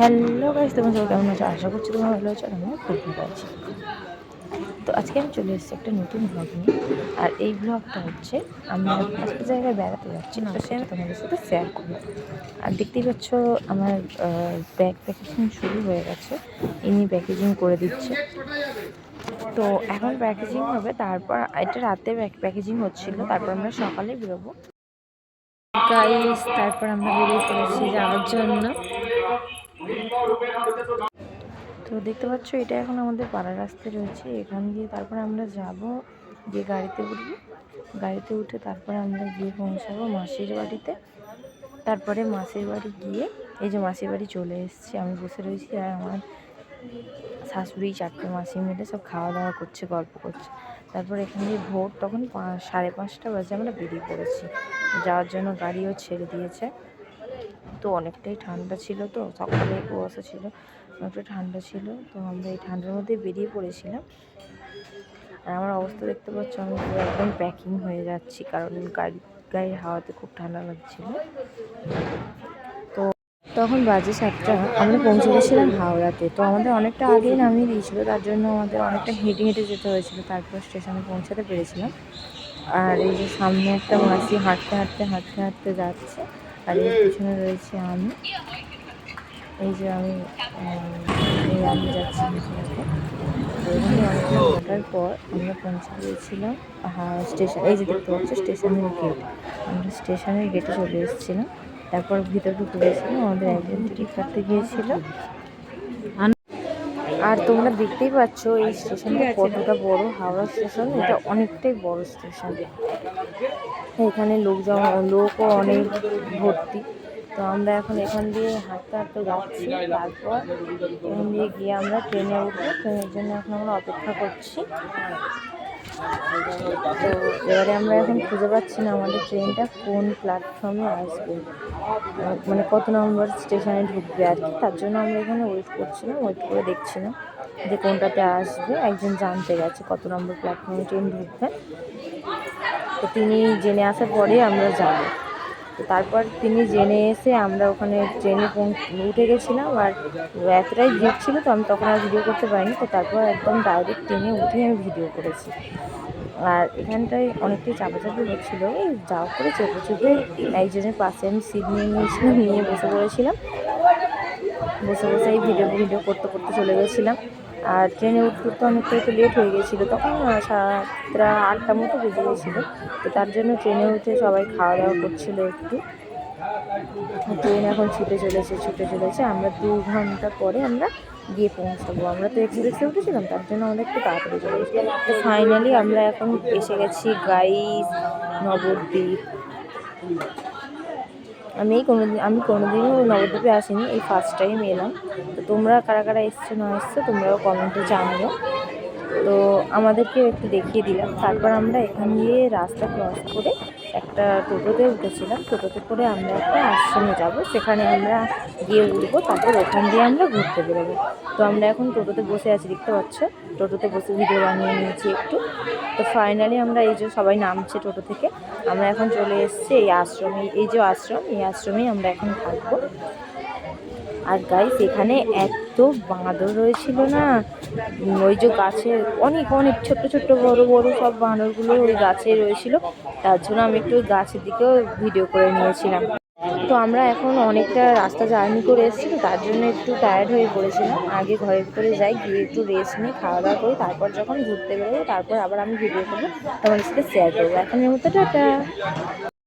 Hello guys, তোমরা সবাই কেমন আছো? আশা করছি তোমরা ভালো আছো আর আমিও খুব ভালো আছি। তো আজকে আমি চলে এসেছি একটা নতুন ব্লগ নিয়ে। আর এই ব্লগটা হচ্ছে আমি একটা জায়গায় বেড়াতে যাচ্ছি, তো সেটা তোমাদের সাথে শেয়ার করবো। আর দেখতেই পাচ্ছ আমার ব্যাগ প্যাকেজিং শুরু হয়ে গেছে, ইনি প্যাকেজিং করে দিচ্ছে। তো এখন প্যাকেজিং হবে, তারপর এটা রাতে প্যাকেজিং হচ্ছিল, তারপর আমরা সকালে বেরোবো গাইস। তারপর আমরা বেরিয়ে পড়েছি যাওয়ার জন্য। তো দেখতে পাচ্ছ এটা এখন আমাদের পাড়ার রাস্তায় রয়েছে, এখান দিয়ে তারপর আমরা যাব, গিয়ে গাড়িতে উঠবো। গাড়িতে উঠে তারপরে আমরা গিয়ে পৌঁছাবো মাসির বাড়িতে। তারপরে মাসির বাড়ি গিয়ে, এই যে মাসির বাড়ি চলে এসেছি, আমি বসে রয়েছি আর আমার শাশুড়ি 4টে মাসি মিলে সব খাওয়া দাওয়া করছে, গল্প করছে। তারপর এখান দিয়ে ভোর তখন 5:30 বাজে আমরা বেরিয়ে পড়েছি যাওয়ার জন্য, গাড়িও ছেড়ে দিয়েছে। তো অনেকটাই ঠান্ডা ছিল, তো সকালে কুয়াশা ছিল, অনেকটা ঠান্ডা ছিল, তো আমরা এই ঠান্ডার মধ্যে বেরিয়ে পড়েছিলাম। আর আমার অবস্থা দেখতে পাচ্ছ, আমি পুরো একদম প্যাকিং হয়ে যাচ্ছি, কারণ গাড়ির হাওয়াতে খুব ঠান্ডা লাগছিল। তো তখন বাজে 7টা, আমরা পৌঁছে গেছিলাম হাওড়াতে। তো আমাদের অনেকটা আগেই নামিয়ে দিয়েছিল, তার জন্য আমাদের অনেকটা হেঁটে হেঁটে যেতে হয়েছিল, তারপর স্টেশনে পৌঁছাতে পেরেছিলাম। আর এই যে সামনে একটা মাসি হাঁটতে হাঁটতে হাঁটতে হাঁটতে যাচ্ছে, আর এর পিছনে রয়েছে আমি। এই যে আমি যাচ্ছি হেঁটে হেঁটে। তো এখানে অনেকটা হাঁটার পর আমরা পৌঁছে গিয়েছিলাম স্টেশন। এই যে দেখতে পাচ্ছ স্টেশনের গেট, আমরা স্টেশনের গেটে চলে এসেছিলাম। তারপর ভিতরে ঢুকে গেছিলাম, আমাদের একজন টিকিট কাটতে গিয়েছিল। আর তোমরা দেখতেই পাচ্ছ এই স্টেশনটা কতটা বড়, হাওড়া স্টেশন এটা অনেকটাই বড় স্টেশন। এখানে লোকও অনেক ভর্তি। তো আমরা এখন এখান দিয়ে হাঁটতে হাঁটতে যাচ্ছি, তারপর এখান দিয়ে গিয়ে আমরা ট্রেনে উঠবো। ট্রেনের জন্য এখন আমরা অপেক্ষা করছি। তো এবারে আমরা এখন খুঁজে পাচ্ছি না আমাদের ট্রেনটা কোন প্ল্যাটফর্মে আসবে, মানে কত নম্বর স্টেশনে ঢুকবে আর কি। তার জন্য আমরা এখানে ওয়েট করছিলাম, ওয়েট করে দেখছিলাম যে কোনটাতে আসবে। একজন জানতে গেছে কত নম্বর প্ল্যাটফর্মে ট্রেন ঢুকবে, তো তিনি জেনে আসার পরে আমরা যাব। তো তারপর তিনি জেনে এসে আমরা ওখানে ট্রেনে উঠে গেছিলাম। আর এতটাই ভিড় ছিল, তো আমি তখন আর ভিডিও করতে পারিনি। তো তারপর একদম ডাইরেক্ট ট্রেনে উঠেই আমি ভিডিও করেছি। আর এখানটায় অনেকটাই চাপাচাপি হচ্ছিলো, এই যাও করে চেপে চেপে একজনের পাশে আমি সিট নিয়ে নিয়েছিলাম, নিয়ে বসে পড়েছিলাম। বসে বসে এই ভিডিও করতে করতে চলে গেছিলাম। আর ট্রেনে উঠতে উঠতে অনেকটাই তো লেট হয়ে গেছিলো, তখন 7টা 8টা মতো বেজে গেছিলো। তো তার জন্য ট্রেনে উঠে সবাই খাওয়া দাওয়া করছিলো একটু। ট্রেন এখন ছুটে চলেছে। আমরা 2 ঘন্টা পরে আমরা গিয়ে পৌঁছাবো। আমরা তো এক্সপ্রেসে উঠেছিলাম, তার জন্য আমাদের একটু তাড়াতাড়ি চলে গেছি। তো ফাইনালি আমরা এখন এসে গেছি গাইস নবদ্বীপ। আমি কোনোদিনও নবদ্বীপে আসিনি, এই ফার্স্ট টাইম এলাম। তো তোমরা কারা কারা এসছো না এসছো তোমরাও কমেন্টে জানিও। তো আমাদেরকেও একটু দেখিয়ে দিলাম। তারপর আমরা এখান দিয়ে রাস্তা ক্রস করে একটা টোটোতে উঠেছিলাম। টোটোতে করে আমরা একটা আশ্রমে যাব, সেখানে আমরা গিয়ে উঠবো, তারপর ওখান দিয়ে আমরা ঘুরতে বেরোবো। তো আমরা এখন টোটোতে বসে আছি, দেখতে পাচ্ছ টোটোতে বসে ভিডিও বানিয়ে নিয়েছি একটু। তো ফাইনালি আমরা এই যে সবাই নামছে টোটো থেকে, আমরা এখন চলে এসেছি এই আশ্রমে। এই যে আশ্রম, এই আশ্রমেই আমরা এখন থাকবো। আর গাইস এখানে এত বাঁদর রয়েছিল না, ওই যে গাছে অনেক অনেক ছোট্ট ছোট্ট বড় বড় সব বাঁদরগুলো ওই গাছে রয়েছিল। তার জন্য আমি একটু ওই গাছের দিকেও ভিডিও করে নিয়েছিলাম। তো আমরা এখন অনেকটা রাস্তা জার্নি করে এসেছি, তো তার জন্য একটু টায়ার্ড হয়ে পড়েছিলাম। আগে ঘরের ভিতরে যাই, গিয়ে একটু রেস্ট নিই, খাওয়া দাওয়া করি, তারপর যখন ঘুরতে বেরোবো তারপর আবার আমি ভিডিও করবো, তোমাদের সাথে শেয়ার করবো। এখনের মতো টাটা।